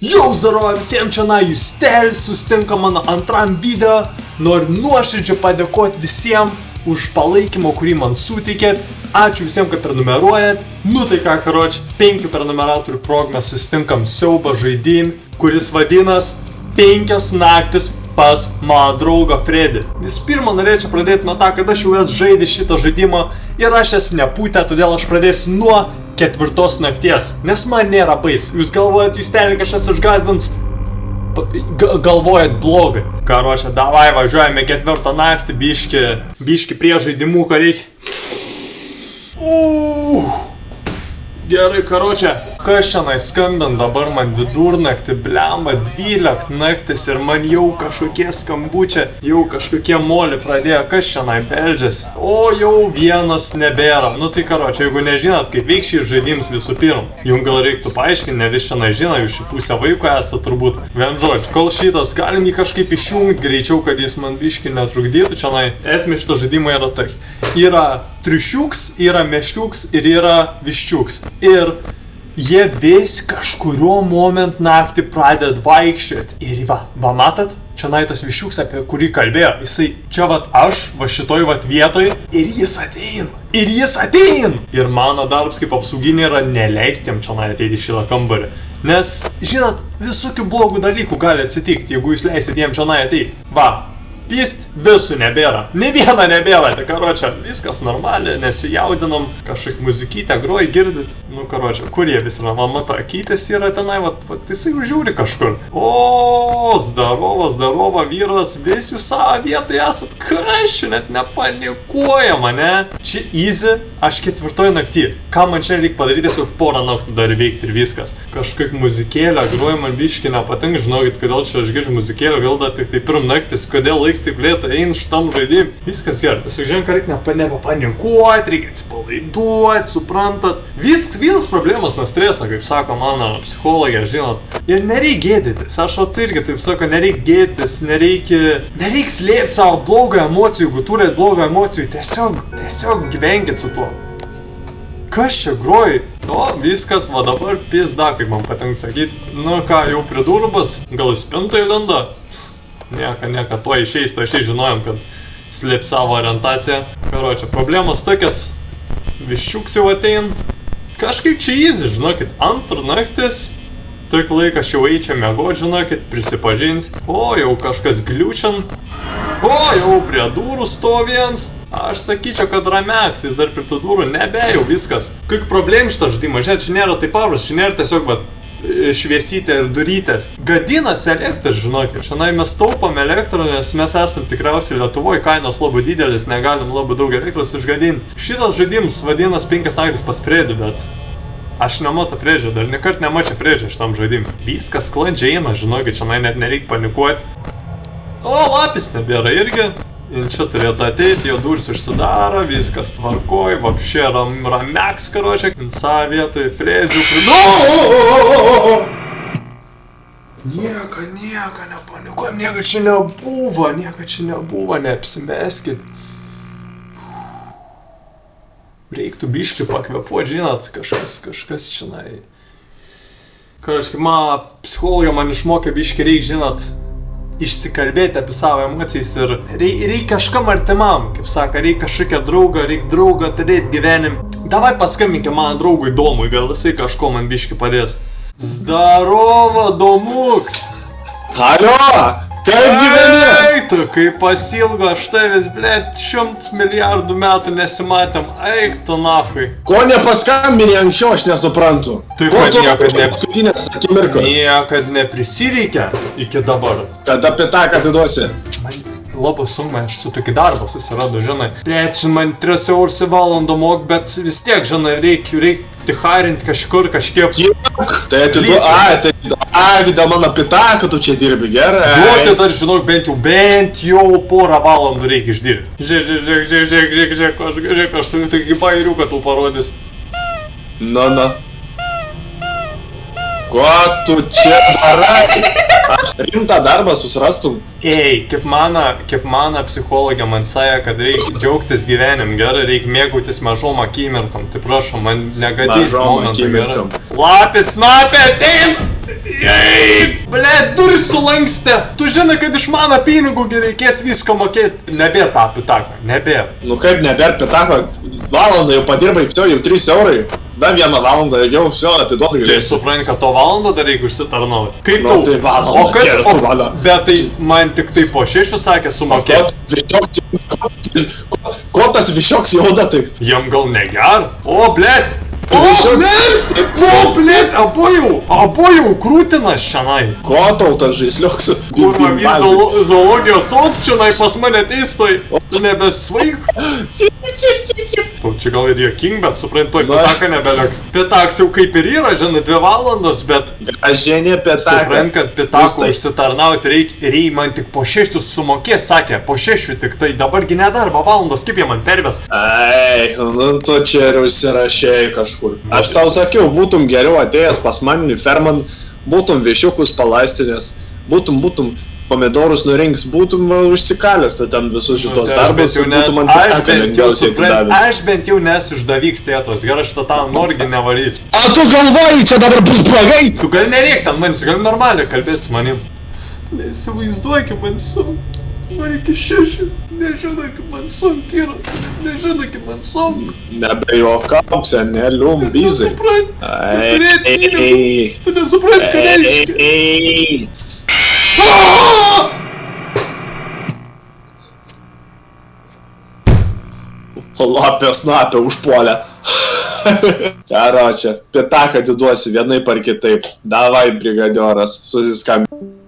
Jau zdarovo visiems čia Justelis, sustinka mano antram video. Noriu nuoširdžiai padėkoti visiems už palaikymą, kurį man suteikėt. Ačiū visiems, kad prenumeruojat. Nu tai ką, karoči, 5 prenumeratorių prog mes sustinkam siaubą žaidimą, kuris vadinas 5 naktis pas mano draugą Fredį. Visų pirma, norėčiau pradėti nuo to, kad aš jau esu žaidęs šitą žaidimą ir aš esu nepūtę, todėl aš pradėsiu nuo 4 nakties, nes man nėra bais. Jūs galvojat, Justelį kažkas išgąsdins, galvojat blogai. Karoči, davai važiuojame 4 naktį, biški prie žaidimų, ką reikia. Gerai, karoči, kas šiandien skambint dabar man vidurnaktį, blemba, 12 naktis ir man jau kažkokie skambučiai, jau kažkokie moli pradėjo, kas šiandien beldžiasi. O jau vienas nebėra. Nu tai karoči, jeigu nežinot, kaip veiks šį žaidimus visų pirma, jums gal reiktų paaiškinti, ne vis šiandien žino, jūs šį pusę vaiko esate turbūt. Vien žodžiu, kol šitas galim jį kažkaip išjungti greičiau, kad jis man biškį netrukdytų šiandien. Esmė šito žaidimo yra tai. Yra triušiuks, yra meškiuks ir yra viščiuks. Ir jie vis kažkurio momentu naktį pradeda vaikščioti. Ir va matot, čia tas viščiuks, apie kurį kalbėjo, jisai čia aš, šitoj vietoj, ir jis ateina. Ir mano darbas kaip apsauginė yra neleisti jam čia ateiti į šitą kambarį. Nes, žinot, visokių blogų dalykų gali atsitikti, jeigu jūs leisit jam čia ateiti. Pist visų nebėra. Ne vieno nebėra, tai karoči, viskas normaliai, nesijaudinom, kažkaip muzikytę groji, girdit. Nu karoči, kur jie vis yra, mato, akytės yra tenai, jisai užžiūri kažkur. O, zdarova, vyras, vis jūs savo vietoj esat, kas čia net nepanikuoja mane. Čia easy, aš 4 naktį. Ką man čia reikia padaryti, tiesiog porą naktų dar veikti ir viskas. Kažkaip muzikėlę groji, man biškį nepatinka, žinokit, kodėl čia aš girdžiu muzikėlę, gal dar tik tai pirm naktis, kodėl laiks taip lėta eina šitam žaidimui. Viskas gerai, tiesiog žinai, ką reikia nepapanikuoti, reikia atsipalaiduoti, suprantat. Visas problemas nuo streso, kaip sako mano psichologė, žinot. Ir nereikia gėdytis, aš irgi taip sako, nereikia gėdytis, nereikia slėpti savo blogą emocijų, jeigu turėt blogą emocijų, tiesiog gyvenkit su tuo. Kas čia groji? O, viskas, va dabar pizda, kaip man patinka sakyti. Nu ką, jau pridurbas, gal spintoje lenda? Nieka, to išeis, žinojom, kad slėp savo orientaciją. Karoči, problemos tokias, viščiuks jau atein. Kažkaip čia easy, žinokit, 2 naktis. Tokį laiką aš jau eičiau miegot, žinokit, prisipažins. O, jau kažkas gliučian. O, jau prie durų stovėjans. Aš sakyčiau, kad rameks, jis dar prie tų durų, nebejau, viskas. Kaip problem šitą žaidimą, žiūrėt, čia nėra taip paprasta, čia nėra tiesiog, šviesytė ir durytės. Gadinas elektras, žinokit, šiandien mes taupom elektrą, nes mes esam tikriausiai Lietuvoje, kainos labai didelis, negalim labai daug elektros išgadinti. Šitas žaidimas vadinas 5 naktis pas Fredį, bet aš nematau Fredžio, dar nekart nemačiau Fredžio šitam žaidimui. Viskas sklandžiai eina, žinokit, šiandien net nereikia panikuoti. O, lapis nebėra irgi. Ir čia turėtų ateiti, jo durys užsidaro, viskas tvarkoj, vapšė rameks, karoči, ant savo vietoj frezių Nieka nepanikuojam, nieka čia nebuvo, neapsimeskit. Reiktų biškį pakvepuoti, žinot, kažkas čionai. Karoči, kaip mano psichologė man išmokė biškį reik, žinot, išsikalbėti apie savo emocijas ir reikia kažkam artimam, kaip sako, reikia kažkokią draugą turėti gyvenim. Davai paskambinkime mano draugui Domui, gal jisai kažko man biškį padės. Zdarova, Domuks! Alio, kaip gyveni? Eik tu, kaip pasilgo, aš tavęs, blėt, 100 milijardų metų nesimatėm, eik tu nahui. Ko nepaskambini anksčiau, aš nesuprantu. Tai kad niekad neprisireikia iki dabar. Kad apie tą, ką tu duosi? Labai sunku, man čia tokį darbą susirado, žinai. Blėt, man 3 eurus į valandą mok, bet vis tiek, žinai, reikia ticharinti kažkur, kažkiek. Tai dėl mano pitą, kad tu čia dirbi, gerai? Tai dar, žinok, bent jau porą valandų reikia išdirbti. Žiūrėk, aš tokį bairiuką tau parodys. Nu. Ko tu čia darai? Aš rimtą darbą susirastum. Ei, kaip mano psichologė man sąja, kad reikia džiaugtis gyvenim, gerai, reikia mėgautis mažom akimirkom. Tai prašom, man negadyti momentą, gerai. Lapis, snapė, atein! Ble, duris sulankstė. Tu žinai, kad iš mano pinigų reikės visko mokėti. Nebėra tą pitaką, nebėra. Nu kaip nebėra pitako, valandą jau padirbai, jau 3 eurai. Dar 1 valandą, jau atiduodu Tai galėsi. supranti, kad to valandą dar reikia užsitarnauti. Kaip Nu, tau? tai valandą, O kas? gerai, tu valandą. Bet tai man tik tai po 6 sakė sumokės. Ko tas višioks jauda taip? Jam gal neger? O, blėt! O, Višioks- blėt! O, blėt! Abu jau krūtinas šiandien. Ko tau tas žaisliuks? Kurva, vis zoologijos sods šiandien pas mane teistoj. Tu nebesvaik. Tau čia gal ir joking, bet suprantu, toj Na. pitaka nebeliks. Pitaks jau kaip ir yra, žinai, 2 valandos, bet Gražienė pitaką. suprant, kad pitakų Vistai. užsitarnauti reikia ir jei man tik po 6 sumokės, sakė, po 6 tik tai dabargi nedarbo valandos, kaip jie man perves. Ei, nu tu čia ir užsirašėjai kažkur. Aš tau sakiau, būtum geriau atėjęs pas manį į fermą, būtum višiukus palaistinės, būtum pomidorus nurinks, būtum va, užsikalęs tu ten visus šitos Tai aš darbus bent jau ir nes, būtum man aš pitaką bent jau lengviausiai suprantu, atidavęs. aš bent jau nesu išdavyks tėtos, gerai, šitą tą norgi nevarys. A tu galvoji, čia dabar bus blogai? Tu gali nereik ten manis, gali normaliai kalbėti su manim. Tu neįsivaizduoki, man sunku. Man iki 6, nežinai, kaip man sunku yra, nežinai, kaip man sunku. Nebejuokauk, senelium, bizai. Tu nesupranti, ką reiškia. Ei. Lapė snapė užpuolė. Karočią, pitaką atiduosi vienaip ar kitaip. Davai, brigadioras, susiskambink.